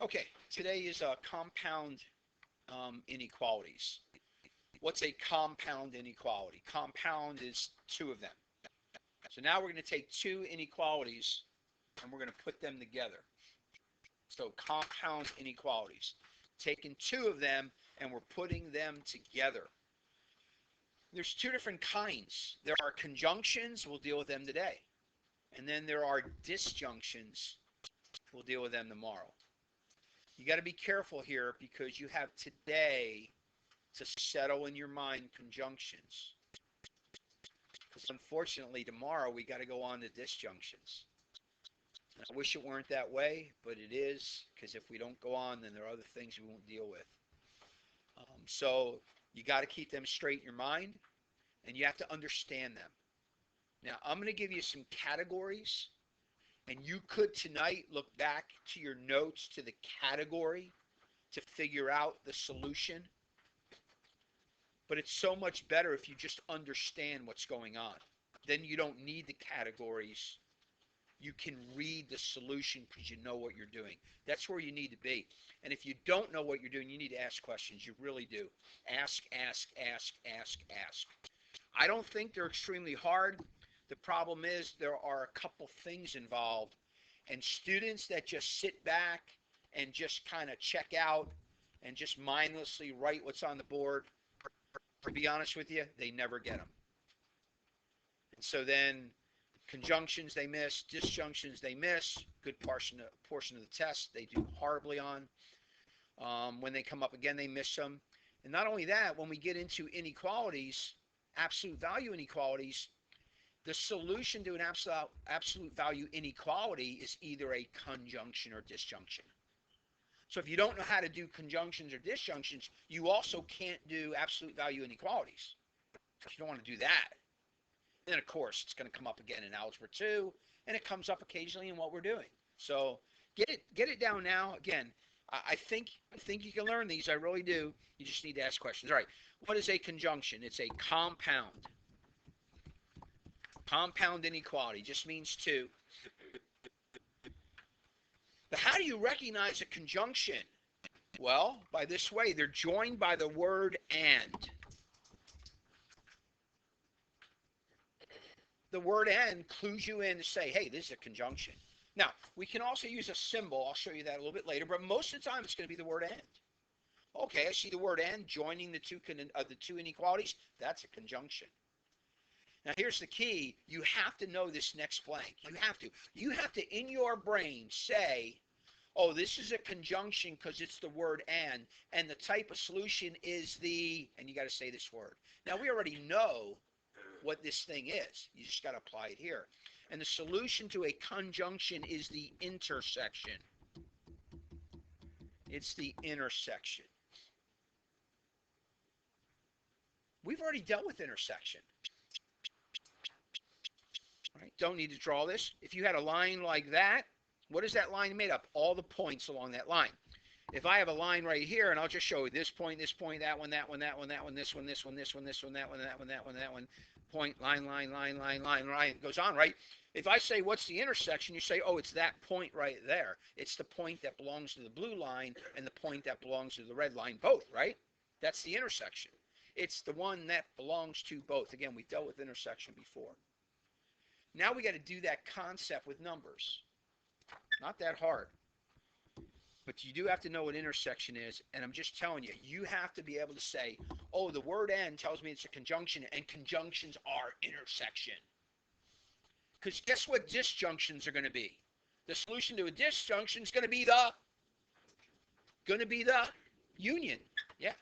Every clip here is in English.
Okay, today is compound inequalities. What's a compound inequality? Compound is two of them. So now we're going to take two inequalities and we're going to put them together. So compound inequalities. Taking two of them and we're putting them together. There's two different kinds. There are conjunctions, we'll deal with them today. And then there are disjunctions, we'll deal with them tomorrow. You got to be careful here because you have today to settle in your mind conjunctions. Because unfortunately, tomorrow we got to go on to disjunctions. And I wish it weren't that way, but it is, because if we don't go on, then there are other things we won't deal with. So you got to keep them straight in your mind, and you have to understand them. Now, I'm going to give you some categories, and you could tonight look back to your notes to the category to figure out the solution. But it's so much better if you just understand what's going on. Then you don't need the categories. You can read the solution because you know what you're doing. That's where you need to be. And if you don't know what you're doing, you need to ask questions. You really do. Ask, ask, ask, ask, ask. I don't think they're extremely hard. The problem is there are a couple things involved. And students that just sit back and just kind of check out and just mindlessly write what's on the board, to be honest with you, they never get them. And so then conjunctions they miss, disjunctions they miss, good portion of the test they do horribly on. When they come up again, they miss them. And not only that, when we get into inequalities, absolute value inequalities, the solution to an absolute value inequality is either a conjunction or disjunction. So if you don't know how to do conjunctions or disjunctions, you also can't do absolute value inequalities. You don't want to do that. Then, of course, it's going to come up again in Algebra 2, and it comes up occasionally in what we're doing. So get it down now. Again, I think you can learn these. I really do. You just need to ask questions. All right, what is a conjunction? It's a compound. Compound inequality just means two. But how do you recognize a conjunction? Well, by this way, they're joined by the word and. The word and clues you in to say, hey, this is a conjunction. Now, we can also use a symbol. I'll show you that a little bit later, but most of the time it's going to be the word and. Okay, I see the word and joining the two inequalities. That's a conjunction. Now, here's the key. You have to know this next blank. You have to. You have to, in your brain, say, oh, this is a conjunction because it's the word and the type of solution is the, and you got to say this word. Now, we already know what this thing is. You just got to apply it here. And the solution to a conjunction is the intersection. It's the intersection. We've already dealt with intersection. All right, don't need to draw this. If you had a line like that, what is that line made up? All the points along that line. If I have a line right here, and I'll just show you this point, that one, that one, that one, that one, this one, this one, this one, this one, that one, that one, that one, that one, point, line, it goes on, right? If I say, what's the intersection? You say, oh, it's that point right there. It's the point that belongs to the blue line and the point that belongs to the red line, both, right? That's the intersection. It's the one that belongs to both. Again, we dealt with intersection before. Now we got to do that concept with numbers. Not that hard. But you do have to know what intersection is, and I'm just telling you, you have to be able to say, oh, the word and tells me it's a conjunction, and conjunctions are intersection. Because guess what disjunctions are going to be? The solution to a disjunction is going to be the union. Yeah.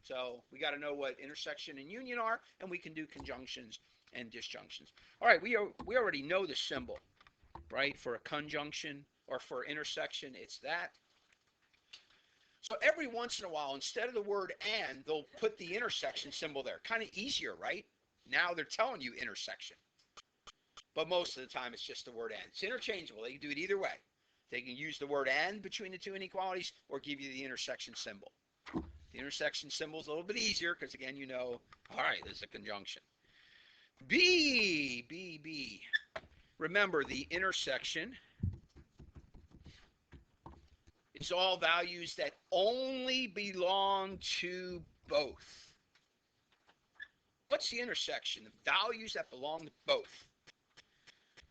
So we got to know what intersection and union are, and we can do conjunctions and disjunctions. All right, we already know the symbol, right? For a conjunction or for intersection, it's that. So every once in a while, instead of the word and, they'll put the intersection symbol there. Kind of easier, right? Now they're telling you intersection. But most of the time, it's just the word and. It's interchangeable. They can do it either way. They can use the word and between the two inequalities or give you the intersection symbol. The intersection symbol is a little bit easier because, again, you know, all right, this is a conjunction. B. Remember, the intersection, is all values that only belong to both. What's the intersection? The values that belong to both.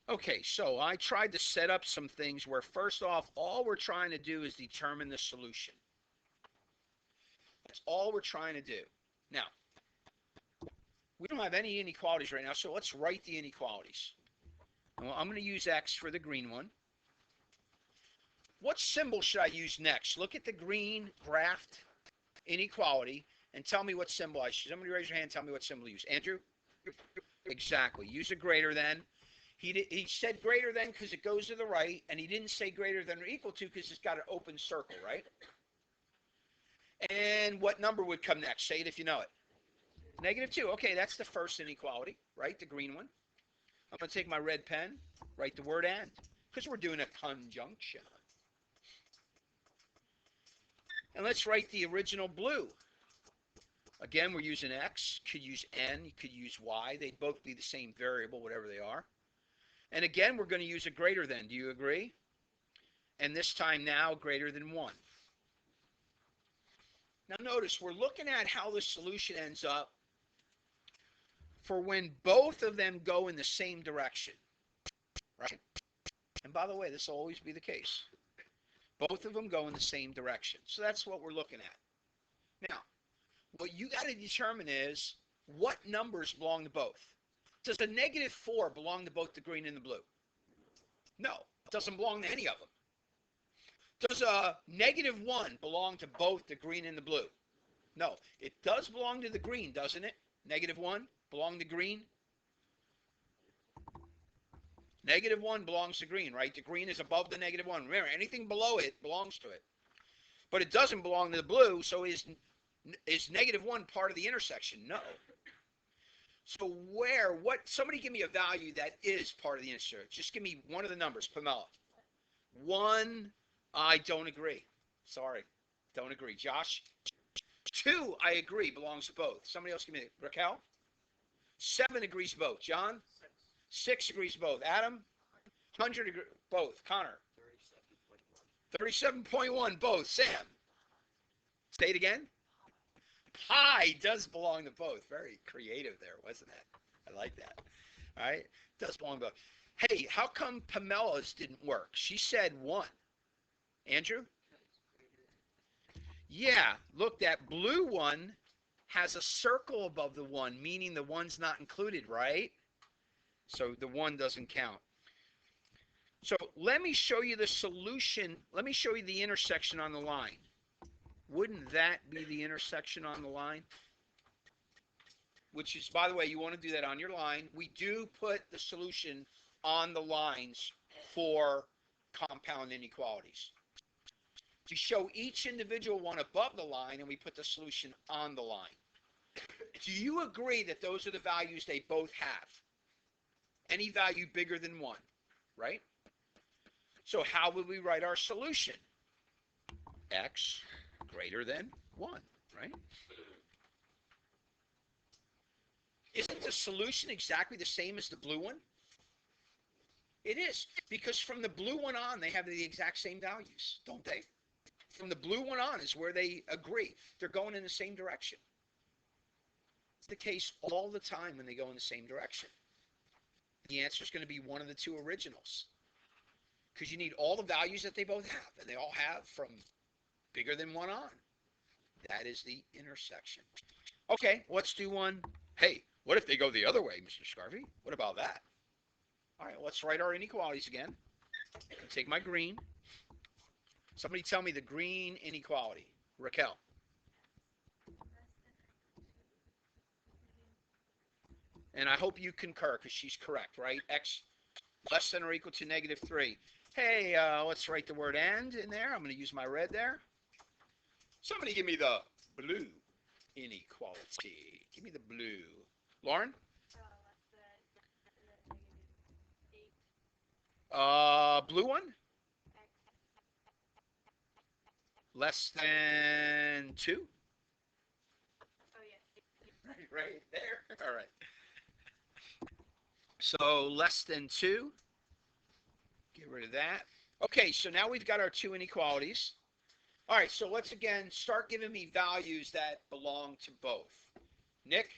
Okay, so I tried to set up some things where first off, all we're trying to do is determine the solution. That's all we're trying to do. Now, we don't have any inequalities right now, so let's write the inequalities. Well, I'm going to use X for the green one. What symbol should I use next? Look at the green graphed inequality and tell me what symbol I should. Somebody raise your hand and tell me what symbol to use. Andrew? Exactly. Use a greater than. He said greater than because it goes to the right, and he didn't say greater than or equal to because it's got an open circle, right? And what number would come next? Say it if you know it. -2. Okay, that's the first inequality, right? The green one. I'm going to take my red pen, write the word and, because we're doing a conjunction. And let's write the original blue. Again, we're using X. Could use N. You could use Y. They'd both be the same variable, whatever they are. And again, we're going to use a greater than. Do you agree? And this time now, greater than 1. Now notice, we're looking at how the solution ends up for when both of them go in the same direction. Right? And by the way, this will always be the case. Both of them go in the same direction. So that's what we're looking at. Now, what you got to determine is what numbers belong to both. Does a -4 belong to both the green and the blue? No, it doesn't belong to any of them. Does a -1 belong to both the green and the blue? No, it does belong to the green, doesn't it? -1 belong to green? -1 belongs to green, right? The green is above the -1. Remember, anything below it belongs to it. But it doesn't belong to the blue, so is -1 part of the intersection? No. So somebody give me a value that is part of the intersection. Just give me one of the numbers, Pamela. 1, I don't agree. Sorry, don't agree. Josh? 2, I agree, belongs to both. Somebody else give me Raquel? 7 agrees both. John? 6 agrees both. Adam? 100 agree both. Connor? 37.1 both. Sam? Say it again. Pi does belong to both. Very creative there, wasn't it? I like that. All right. Does belong to both. Hey, how come Pamela's didn't work? She said 1. Andrew? Yeah. Look, that blue one has a circle above the 1, meaning the 1's not included, right? So the 1 doesn't count. So let me show you the solution. Let me show you the intersection on the line. Wouldn't that be the intersection on the line? Which is, by the way, you want to do that on your line. We do put the solution on the lines for compound inequalities. We show each individual one above the line, and we put the solution on the line. Do you agree that those are the values they both have? Any value bigger than 1, right? So how would we write our solution? X greater than 1, right? Isn't the solution exactly the same as the blue one? It is, because from the blue one on, they have the exact same values, don't they? From the blue one on is where they agree. They're going in the same direction. It's the case all the time when they go in the same direction. The answer is going to be one of the 2 originals, because you need all the values that they both have, and they all have from bigger than 1 on. That is the intersection. Okay, let's do one. Hey, what if they go the other way, Mr. Scarvey? What about that? All right, let's write our inequalities again. I'll take my green. Somebody tell me the green inequality. Raquel. And I hope you concur, because she's correct, right? X less than or equal to -3. Hey, let's write the word and in there. I'm going to use my red there. Somebody give me the blue inequality. Give me the blue. Lauren? Blue one? Less than 2? Right there. All right. So less than 2. Get rid of that. Okay, so now we've got our 2 inequalities. All right, so let's again start giving me values that belong to both. Nick,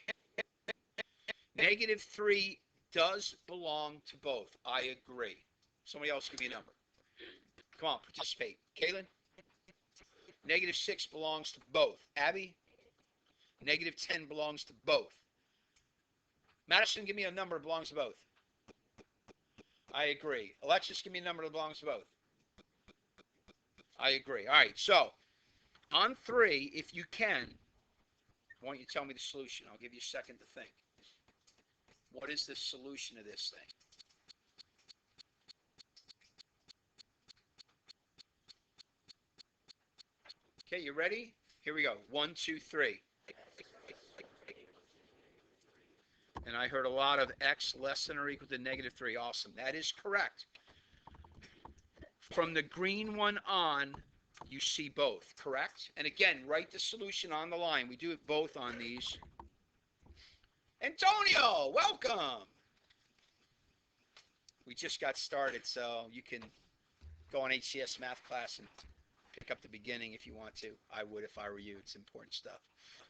-3 does belong to both. I agree. Somebody else give me a number. Come on, participate. Kaylin, -6 belongs to both. Abby, -10 belongs to both. Madison, give me a number that belongs to both. I agree. Alexis, give me a number that belongs to both. I agree. All right, so on 3, if you can, I want you to tell me the solution. I'll give you a second to think. What is the solution of this thing? Okay, you ready? Here we go. 1, 2, 3. And I heard a lot of x less than or equal to -3. Awesome. That is correct. From the green one on, you see both, correct? And again, write the solution on the line. We do it both on these. Antonio, welcome. We just got started, so you can go on HCS math class and pick up the beginning if you want to. I would if I were you. It's important stuff.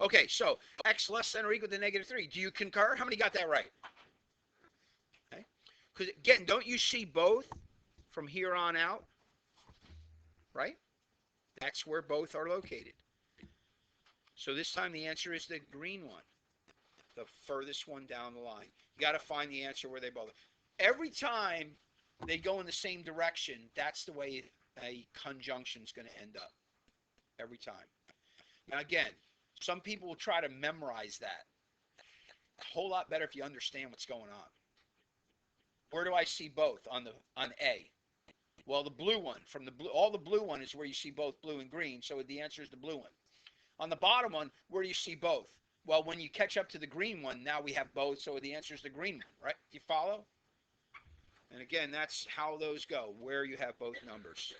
Okay, so x less than or equal to -3. Do you concur? How many got that right? Okay. Because again, don't you see both from here on out? Right? That's where both are located. So this time the answer is the green one, the furthest one down the line. You got to find the answer where they both are. Every time they go in the same direction, that's the way a conjunction is going to end up. Every time. Now again, some people will try to memorize that. A whole lot better if you understand what's going on. Where do I see both on A? Well, the blue one, from the blue, all the blue one is where you see both blue and green, so the answer is the blue one. On the bottom one, where do you see both? Well, when you catch up to the green one, now we have both, so the answer is the green one, right? Do you follow? And again, that's how those go, where you have both numbers.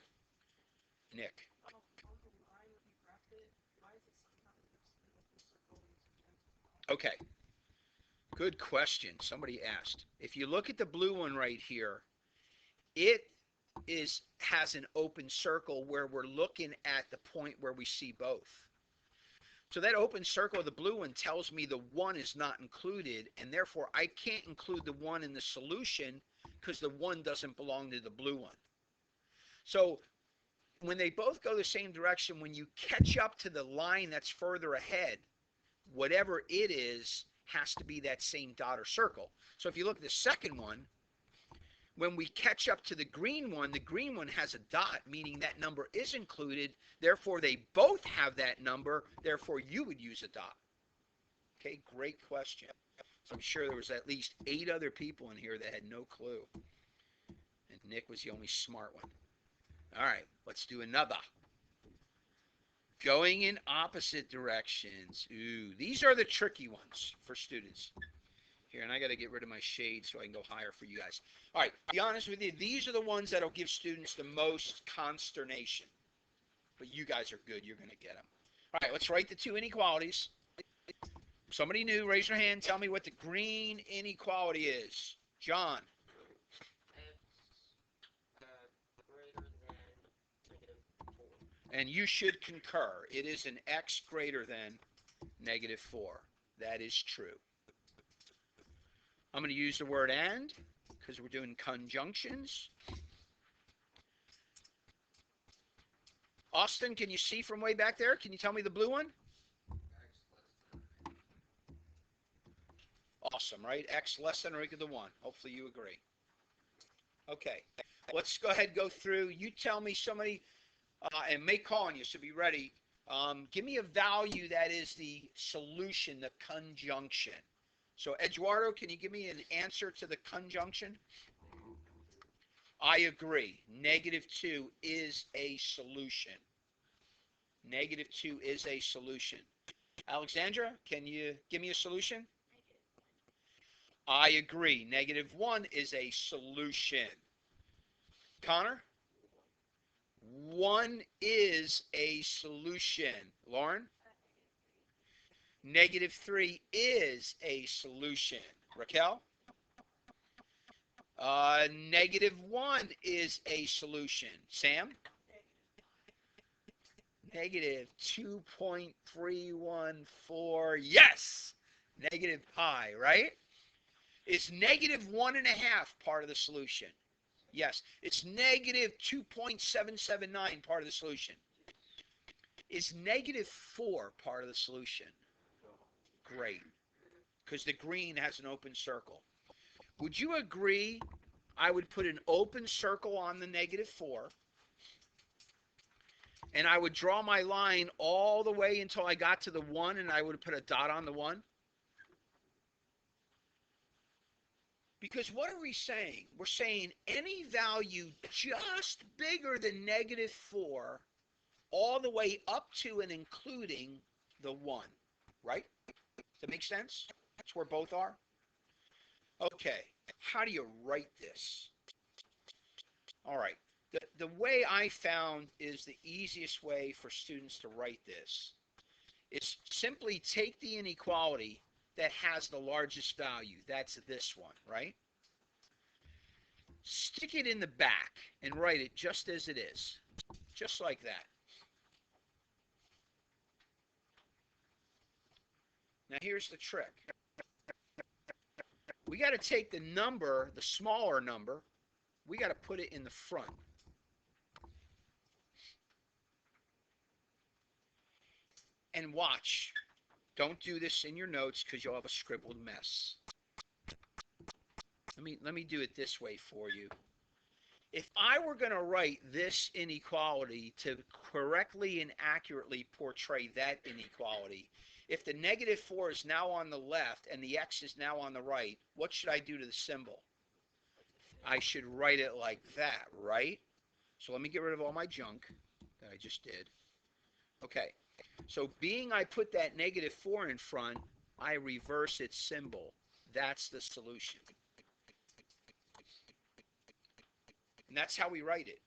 Nick. Okay. Good question. Somebody asked. If you look at the blue one right here, it has an open circle where we're looking at the point where we see both. So that open circle of the blue one tells me the 1 is not included, and therefore I can't include the 1 in the solution because the 1 doesn't belong to the blue one. So when they both go the same direction, when you catch up to the line that's further ahead, whatever it is has to be that same dot or circle. So if you look at the second one, when we catch up to the green one has a dot, meaning that number is included. Therefore, they both have that number. Therefore, you would use a dot. Okay, great question. So I'm sure there was at least 8 other people in here that had no clue. And Nick was the only smart one. All right, let's do another. Going in opposite directions. Ooh, these are the tricky ones for students. Here, and I got to get rid of my shade so I can go higher for you guys. All right, to be honest with you, these are the ones that'll give students the most consternation. But you guys are good. You're going to get them. All right, let's write the 2 inequalities. Somebody new, raise your hand. Tell me what the green inequality is. John. And you should concur. It is an x greater than -4. That is true. I'm going to use the word and because we're doing conjunctions. Austin, can you see from way back there? Can you tell me the blue one? Awesome, right? X less than or equal to 1. Hopefully you agree. Okay, let's go ahead and go through. You tell me somebody, and may call on you, so be ready. Give me a value that is the solution, the conjunction. So Eduardo, can you give me an answer to the conjunction? I agree. -2 is a solution. -2 is a solution. Alexandra, can you give me a solution? I agree. -1 is a solution. Connor? 1 is a solution. Lauren? -3 is a solution. Raquel? -1 is a solution. Sam? Negative 2.314. Yes! Negative pi, right? Is negative 1.5 part of the solution? Yes. It's negative 2.779 part of the solution. Is negative 4 part of the solution? Great. Because the green has an open circle. Would you agree I would put an open circle on the negative 4, and I would draw my line all the way until I got to the 1, and I would put a dot on the 1? Because what are we saying? We're saying any value just bigger than negative 4 all the way up to and including the 1, right? Does that make sense? That's where both are. Okay, how do you write this? All right, the way I found is the easiest way for students to write this is simply take the inequality that has the largest value. That's this one, right? Stick it in the back and write it just as it is, just like that. Now here's the trick. We got to take the number, the smaller number, we got to put it in the front. And watch. Don't do this in your notes because you'll have a scribbled mess. Let me do it this way for you. If I were going to write this inequality to correctly and accurately portray that inequality, if the negative 4 is now on the left and the x is now on the right, what should I do to the symbol? I should write it like that, right? So let me get rid of all my junk that I just did. Okay, so being I put that negative 4 in front, I reverse its symbol. That's the solution. And that's how we write it.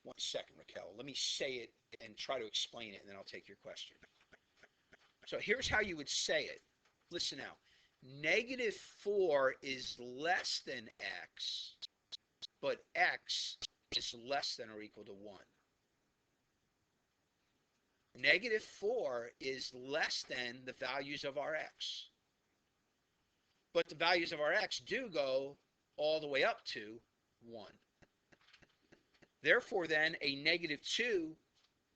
One second, Raquel. Let me say it and try to explain it, and then I'll take your question. So here's how you would say it. Listen now. Negative 4 is less than x, but x is less than or equal to 1. Negative 4 is less than the values of our x. But the values of our x do go all the way up to 1. Therefore, then, a negative 2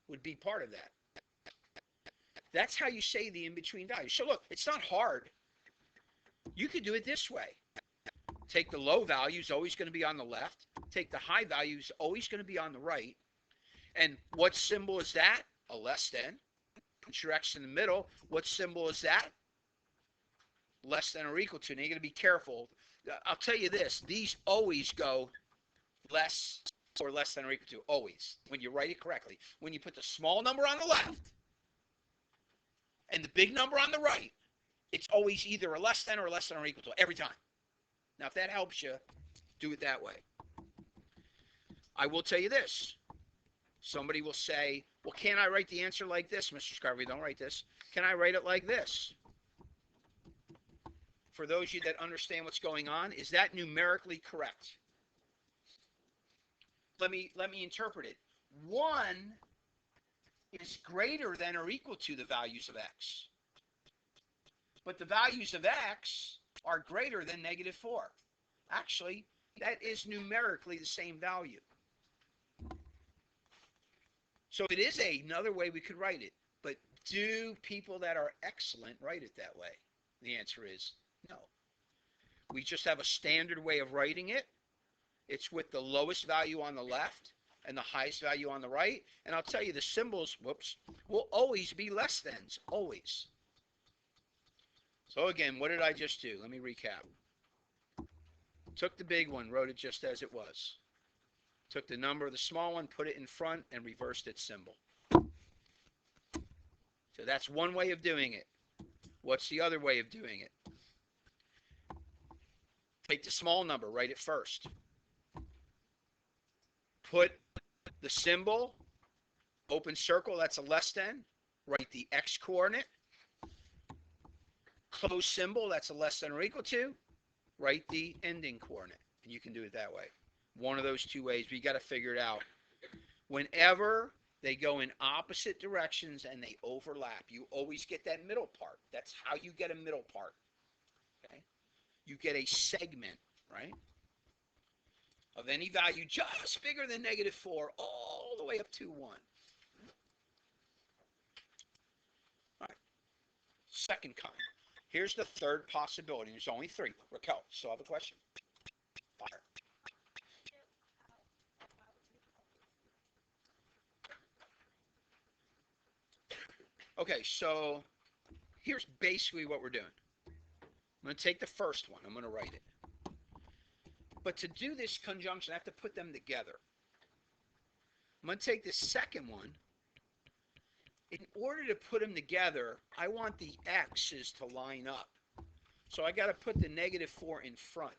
would be part of that. That's how you say the in-between values. So look, it's not hard. You could do it this way. Take the low values, always going to be on the left. Take the high values, always going to be on the right. And what symbol is that? A less than. Put your x in the middle. What symbol is that? Less than or equal to. Now, you're going to be careful. I'll tell you this. These always go less or less than or equal to. Always. When you write it correctly. When you put the small number on the left and the big number on the right, it's always either a less than or equal to. Every time. Now, if that helps you, do it that way. I will tell you this. Somebody will say, well, can't I write the answer like this, Mr. Scarvey? Don't write this. Can I write it like this? For those of you that understand what's going on, is that numerically correct? Let me interpret it. 1 is greater than or equal to the values of x. But the values of x are greater than negative 4. Actually, that is numerically the same value. So it is another way we could write it. But do people that are excellent write it that way? The answer is no. We just have a standard way of writing it. It's with the lowest value on the left and the highest value on the right. And I'll tell you, the symbols, will always be less thans. Always. So again, what did I just do? Let me recap. Took the big one, wrote it just as it was. Took the number of the small one, put it in front, and reversed its symbol. So that's one way of doing it. What's the other way of doing it? Take the small number, write it first. Put the symbol, open circle, that's a less than. Write the x coordinate. Close symbol, that's a less than or equal to. Write the ending coordinate. And you can do it that way. One of those two ways, but you got to figure it out. Whenever they go in opposite directions and they overlap, you always get that middle part. That's how you get a middle part. Okay? You get a segment, right, of any value just bigger than -4 all the way up to 1. All right. Second kind. Here's the third possibility. There's only 3. Raquel, still have a question? Fire. Okay, so here's basically what we're doing. I'm going to take the first one. I'm going to write it. But to do this conjunction, I have to put them together. I'm going to take the second one. In order to put them together, I want the x's to line up. So I got to put the -4 in front.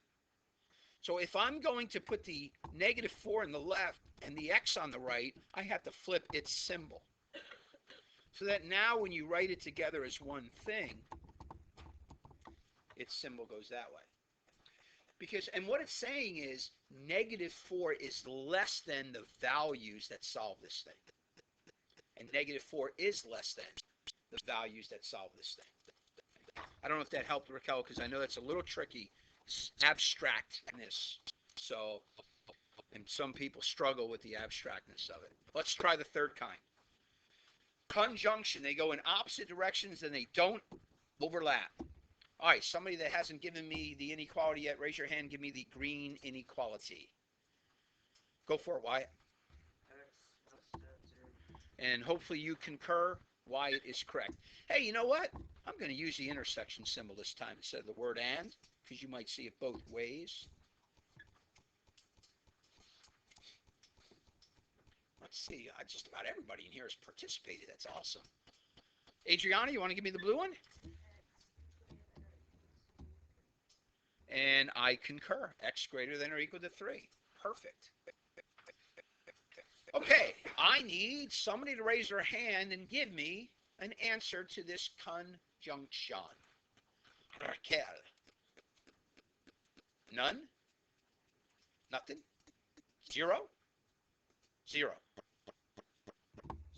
So if I'm going to put the -4 on the left and the x on the right, I have to flip its symbol. So that now when you write it together as one thing, its symbol goes that way. Because, and what it's saying is -4 is less than the values that solve this thing. And -4 is less than the values that solve this thing. I don't know if that helped, Raquel, because I know that's a little tricky, abstractness. So, and some people struggle with the abstractness of it. Let's try the third kind. Conjunction. They go in opposite directions and they don't overlap. All right, somebody that hasn't given me the inequality yet, raise your hand. Give me the green inequality. Go for it, Wyatt. And hopefully you concur. Wyatt is correct. Hey, you know what? I'm going to use the intersection symbol this time instead of the word and, because you might see it both ways. Let's see. Just about everybody in here has participated. That's awesome. Adriana, you want to give me the blue one? And I concur. X greater than or equal to 3. Perfect. Okay, I need somebody to raise their hand and give me an answer to this conjunction. Raquel. None? Nothing? 0? 0.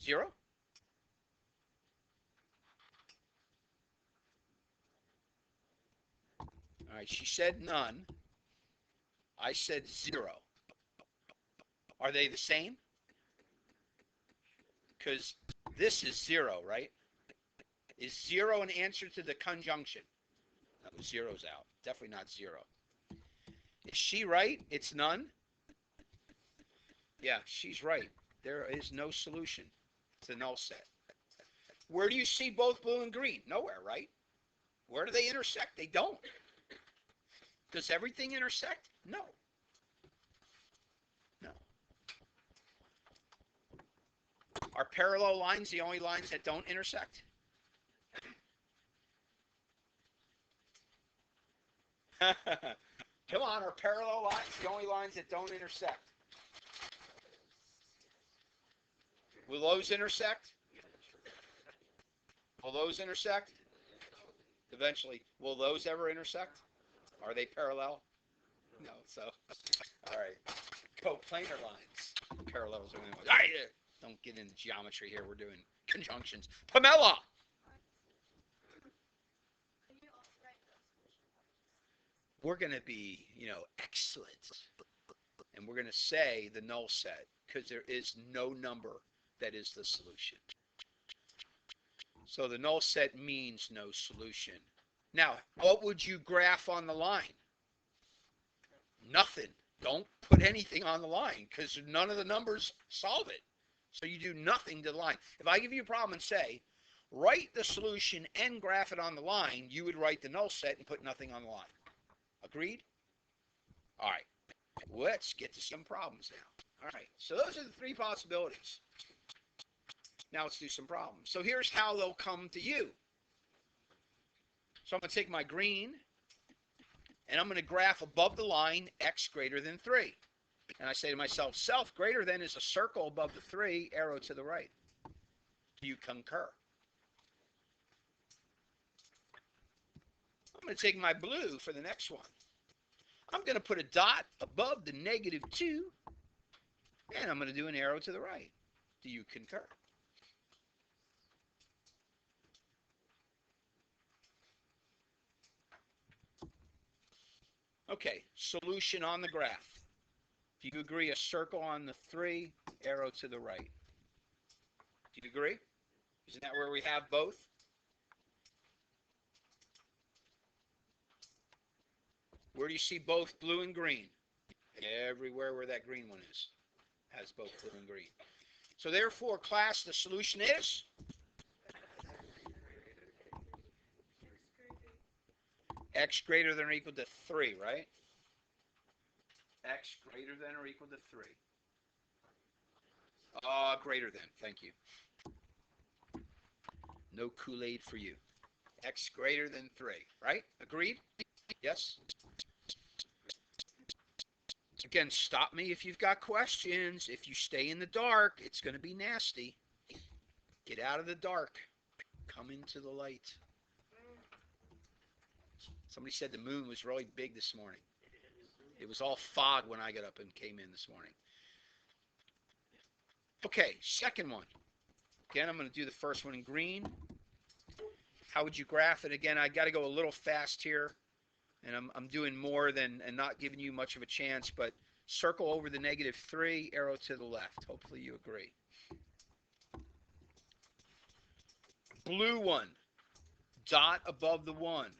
0? All right, she said none. I said 0. Are they the same? Because this is 0, right? Is 0 an answer to the conjunction? No, 0's out. Definitely not 0. Is she right? It's none? Yeah, she's right. There is no solution to the null set. Where do you see both blue and green? Nowhere, right? Where do they intersect? They don't. Does everything intersect? No. No. Are parallel lines the only lines that don't intersect? Come on, are parallel lines the only lines that don't intersect? Will those intersect? Will those intersect? Eventually. Will those ever intersect? Are they parallel? No. So, all right. Coplanar lines. Parallels are. All right. Don't get into geometry here. We're doing conjunctions. Pamela. We're going to be, excellent. And we're going to say the null set because there is no number that is the solution. So the null set means no solution. Now, what would you graph on the line? Nothing. Don't put anything on the line because none of the numbers solve it. So you do nothing to the line. If I give you a problem and say, write the solution and graph it on the line, you would write the null set and put nothing on the line. Agreed? All right. Let's get to some problems now. All right. So those are the 3 possibilities. Now let's do some problems. So here's how they'll come to you. So I'm going to take my green, and I'm going to graph above the line x greater than 3. And I say to myself, self greater than is a circle above the 3, arrow to the right. Do you concur? I'm going to take my blue for the next one. I'm going to put a dot above the negative 2, and I'm going to do an arrow to the right. Do you concur? Okay, solution on the graph. Do you agree a circle on the 3, arrow to the right? Do you agree? Isn't that where we have both? Where do you see both blue and green? Everywhere where that green one is has both blue and green. So therefore, class, the solution is x greater than or equal to 3, right? X greater than or equal to 3. Greater than. Thank you. No Kool-Aid for you. X greater than 3, right? Agreed? Yes? Again, stop me if you've got questions. If you stay in the dark, it's going to be nasty. Get out of the dark. Come into the light. Somebody said the moon was really big this morning. It was all fog when I got up and came in this morning. Okay, second one. Again, I'm going to do the first one in green. How would you graph it? Again, I got to go a little fast here, and I'm doing more than and not giving you much of a chance, but circle over the negative 3, arrow to the left. Hopefully you agree. Blue one, dot above the 1,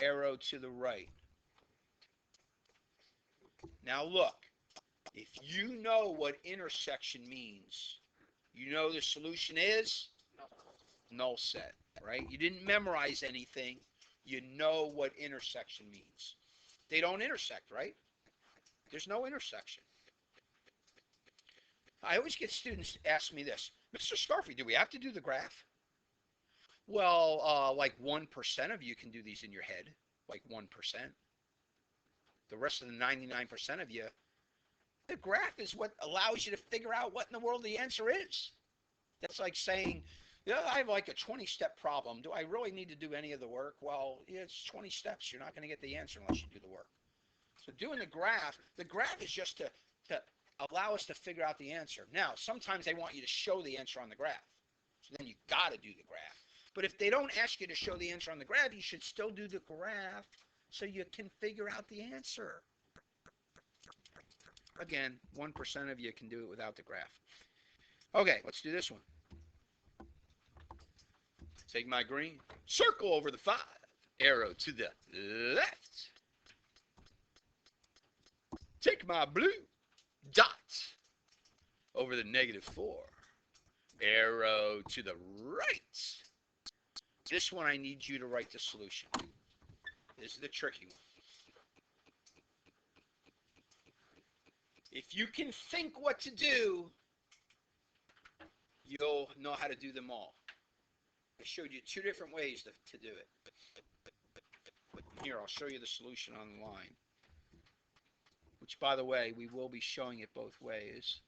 arrow to the right. Now look, if you know what intersection means, you know the solution is null set, right? You didn't memorize anything. You know what intersection means. They don't intersect, right? There's no intersection. I always get students ask me this, Mr. Scarfy, do we have to do the graph? Well, like 1% of you can do these in your head, like 1%. The rest of the 99% of you, the graph is what allows you to figure out what in the world the answer is. That's like saying, yeah, I have like a 20-step problem. Do I really need to do any of the work? Well, yeah, it's 20 steps. You're not going to get the answer unless you do the work. So doing the graph is just to allow us to figure out the answer. Now, sometimes they want you to show the answer on the graph. So then you got to do the graph. But if they don't ask you to show the answer on the graph, you should still do the graph so you can figure out the answer. Again, 1% of you can do it without the graph. Okay, let's do this one. Take my green, circle over the 5, arrow to the left. Take my blue, dot over the negative 4, arrow to the right. This one I need you to write the solution. This is the tricky one. If you can think what to do, you'll know how to do them all. I showed you 2 different ways to do it. Here, I'll show you the solution on the line. Which, by the way, we will be showing it both ways.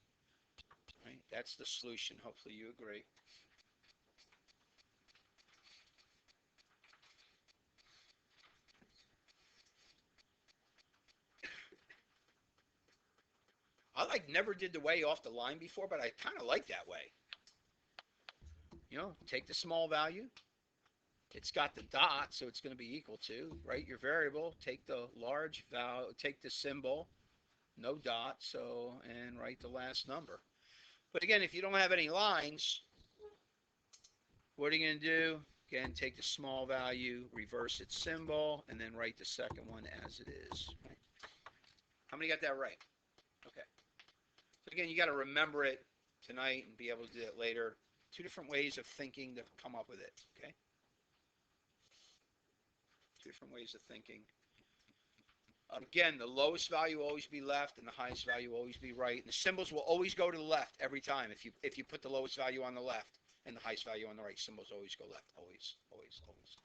Right? That's the solution. Hopefully you agree. I never did the way off the line before, but I kind of like that way. You know, take the small value. It's got the dot, so it's going to be equal to, right? Your variable, take the large value, take the symbol, no dot, so, and write the last number. But again, if you don't have any lines, what are you going to do? Again, take the small value, reverse its symbol, and then write the second one as it is. Right? How many got that right? Okay. So again, you got to remember it tonight and be able to do it later. 2 different ways of thinking to come up with it, okay? 2 different ways of thinking. Again, the lowest value will always be left and the highest value will always be right. And the symbols will always go to the left every time. If you put the lowest value on the left and the highest value on the right, symbols always go left. Always, always, always.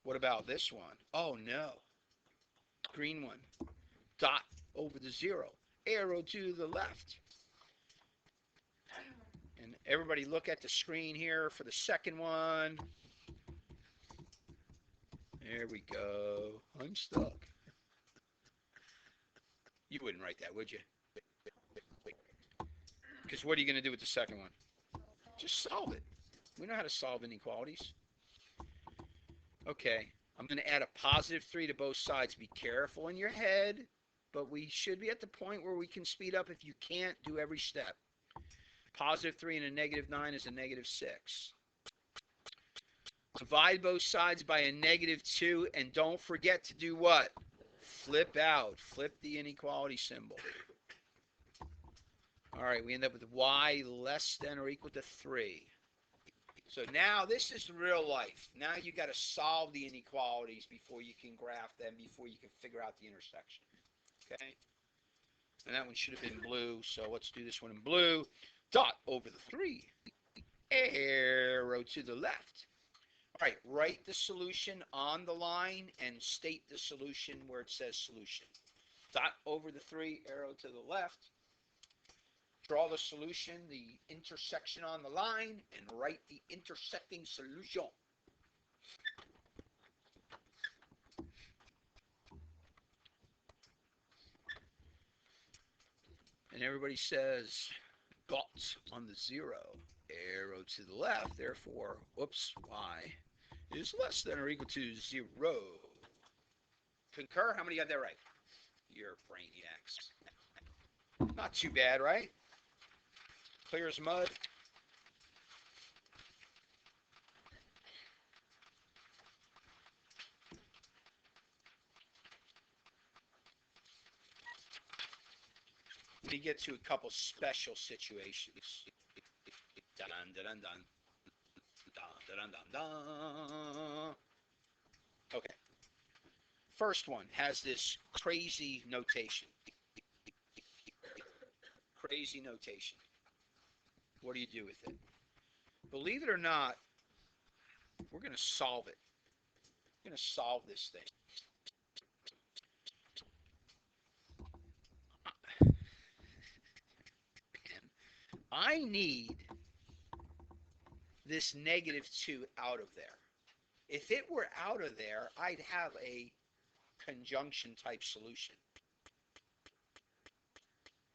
What about this one? Oh, no. Green one. Dot over the 0. Arrow to the left. And everybody look at the screen here for the second one. There we go. I'm stuck. You wouldn't write that, would you? Because what are you going to do with the second one? Just solve it. We know how to solve inequalities. Okay, I'm going to add a positive 3 to both sides. Be careful in your head, but we should be at the point where we can speed up if you can't do every step. Positive 3 and a negative 9 is a negative 6. Divide both sides by a negative 2, and don't forget to do what? Flip out. Flip the inequality symbol. All right, we end up with y less than or equal to 3. So now this is real life. Now you got to solve the inequalities before you can graph them, before you can figure out the intersection. Okay? And that one should have been blue, so let's do this one in blue. Dot over the 3. Arrow to the left. All right, write the solution on the line and state the solution where it says solution. Dot over the 3, arrow to the left. Draw the solution, the intersection on the line, and write the intersecting solution. And everybody says got on the 0. Arrow to the left, therefore, whoops, y is less than or equal to 0. Concur? How many got that right? You're brainiacs. Not too bad, right? Clear as mud. We get to a couple special situations. Dun dun dun dun. Dun dun dun dun. Okay. First one has this crazy notation. Crazy notation. What do you do with it? Believe it or not, we're going to solve it. We're going to solve this thing. I need this negative 2 out of there. If it were out of there, I'd have a conjunction type solution.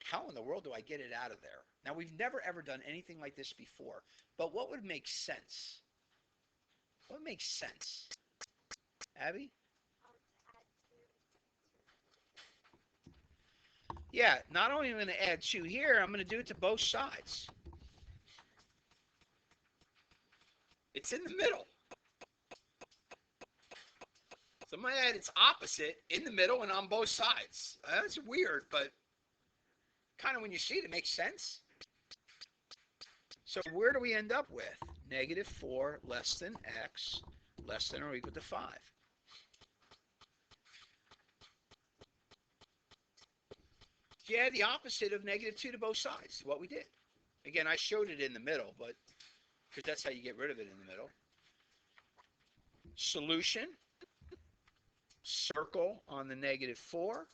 How in the world do I get it out of there? Now, we've never ever done anything like this before, but what would make sense? What makes sense? Abby? Yeah, not only am I going to add 2 here, I'm going to do it to both sides. It's in the middle. So I'm going to add its opposite in the middle and on both sides. That's weird, but kind of when you see it, it makes sense. So where do we end up with? Negative 4 less than x less than or equal to 5. You add the opposite of negative 2 to both sides, what we did. Again, I showed it in the middle, but because that's how you get rid of it in the middle. Solution, circle on the negative 4,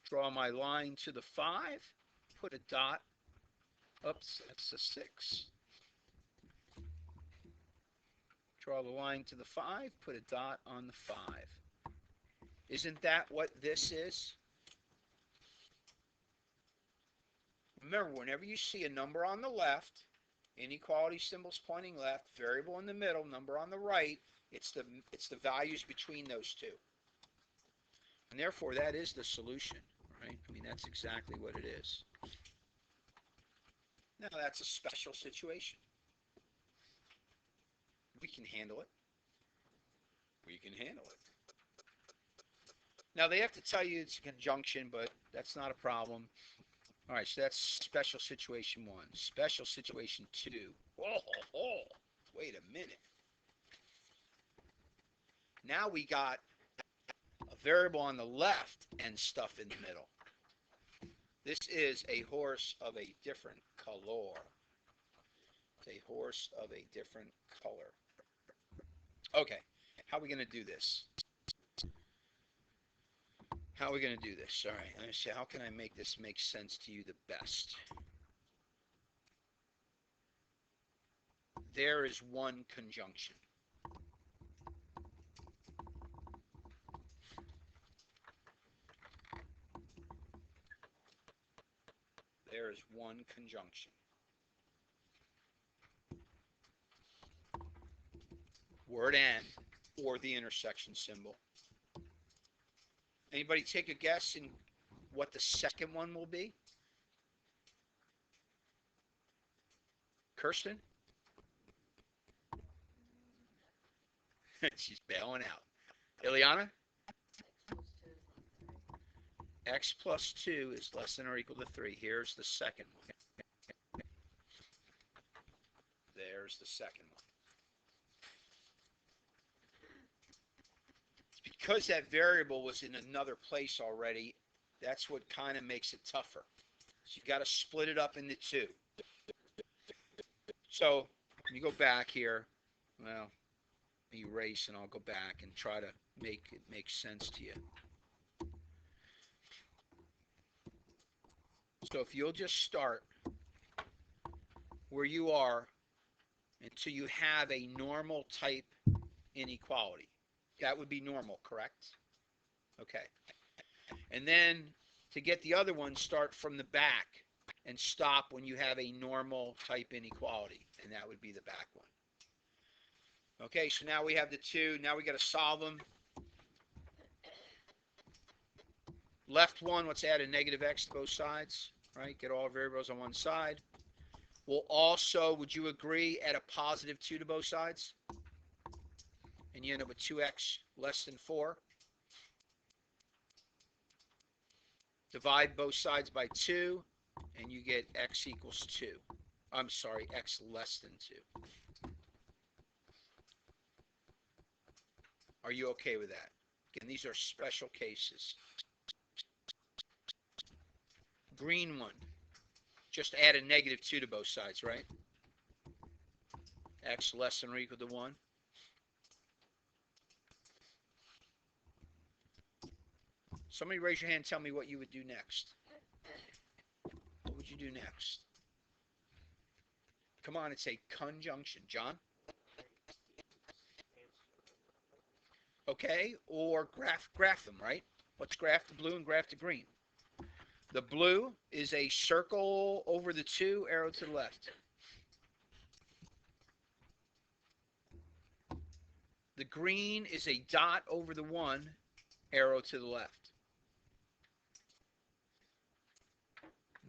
draw my line to the 5, put a dot, oops, that's a 6. Draw the line to the 5, put a dot on the 5. Isn't that what this is? Remember, whenever you see a number on the left, inequality symbols pointing left, variable in the middle, number on the right, it's the values between those two. And therefore, that is the solution, right? I mean, that's exactly what it is. Now, that's a special situation. We can handle it. We can handle it. Now, they have to tell you it's a conjunction, but that's not a problem. All right, so that's special situation 1. Special situation 2. Oh, wait a minute. Now we got a variable on the left and stuff in the middle. This is a horse of a different color. It's a horse of a different color. Okay, how are we going to do this? How are we going to do this? All right, let me see. How can I make this make sense to you the best? There is one conjunction. There is one conjunction. Word and, or the intersection symbol. Anybody take a guess in what the second one will be? Kirsten? She's bailing out. Ileana? X plus 2 is less than or equal to 3. Here's the second one. There's the second one. Because that variable was in another place already, that's what kind of makes it tougher. So you've got to split it up into two. So let me go back here. Well, erase and I'll go back and try to make it make sense to you. So if you'll just start where you are until you have a normal type inequality. That would be normal, correct? Okay. And then to get the other one, start from the back and stop when you have a normal type inequality, and that would be the back one. Okay, so now we have the two. Now we got to solve them. Left one, let's add a negative x to both sides, right? Get all variables on one side. We'll also, would you agree, add a positive 2 to both sides? And you end up with 2x less than 4. Divide both sides by 2, and you get x equals 2. I'm sorry, x less than 2. Are you okay with that? Again, these are special cases. Green one. Just add a negative 2 to both sides, right? X less than or equal to 1. Somebody raise your hand and tell me what you would do next. What would you do next? Come on, it's a conjunction. John? Okay, or graph them, right? Let's graph the blue and graph the green. The blue is a circle over the 2, arrow to the left. The green is a dot over the 1, arrow to the left.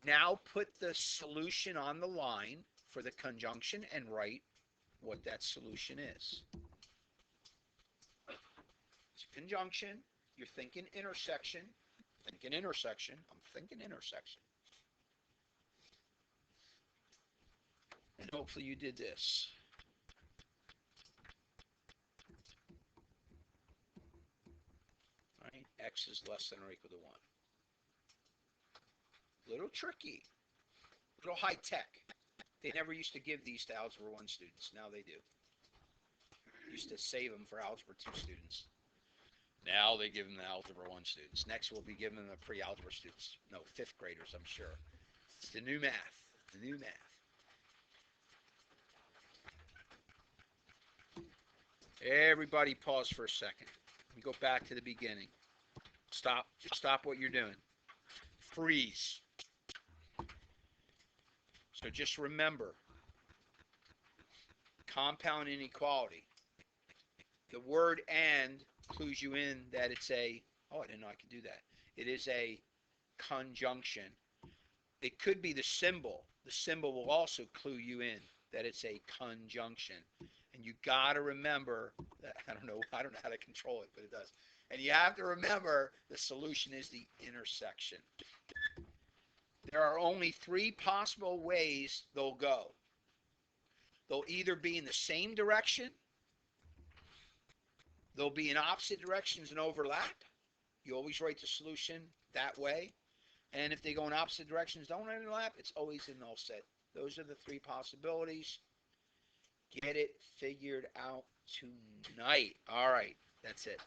Now put the solution on the line for the conjunction and write what that solution is. It's a conjunction. You're thinking intersection. Thinking intersection. I'm thinking intersection. And hopefully you did this. Right? X is less than or equal to 1. Little tricky. Little high tech. They never used to give these to Algebra 1 students. Now they do. Used to save them for Algebra 2 students. Now they give them to Algebra 1 students. Next we'll be giving them to pre-Algebra students. No, 5th graders, I'm sure. It's the new math. The new math. Everybody pause for a second. Let me go back to the beginning. Stop. Stop what you're doing. Freeze. So just remember, compound inequality. The word and clues you in that it's a, oh, I didn't know I could do that. It is a conjunction. It could be the symbol. The symbol will also clue you in that it's a conjunction. And you got to remember that, I don't know how to control it, but it does. And you have to remember the solution is the intersection. There are only 3 possible ways they'll go. They'll either be in the same direction, they'll be in opposite directions and overlap. You always write the solution that way. And if they go in opposite directions, don't overlap, it's always a null set. Those are the 3 possibilities. Get it figured out tonight. All right, that's it.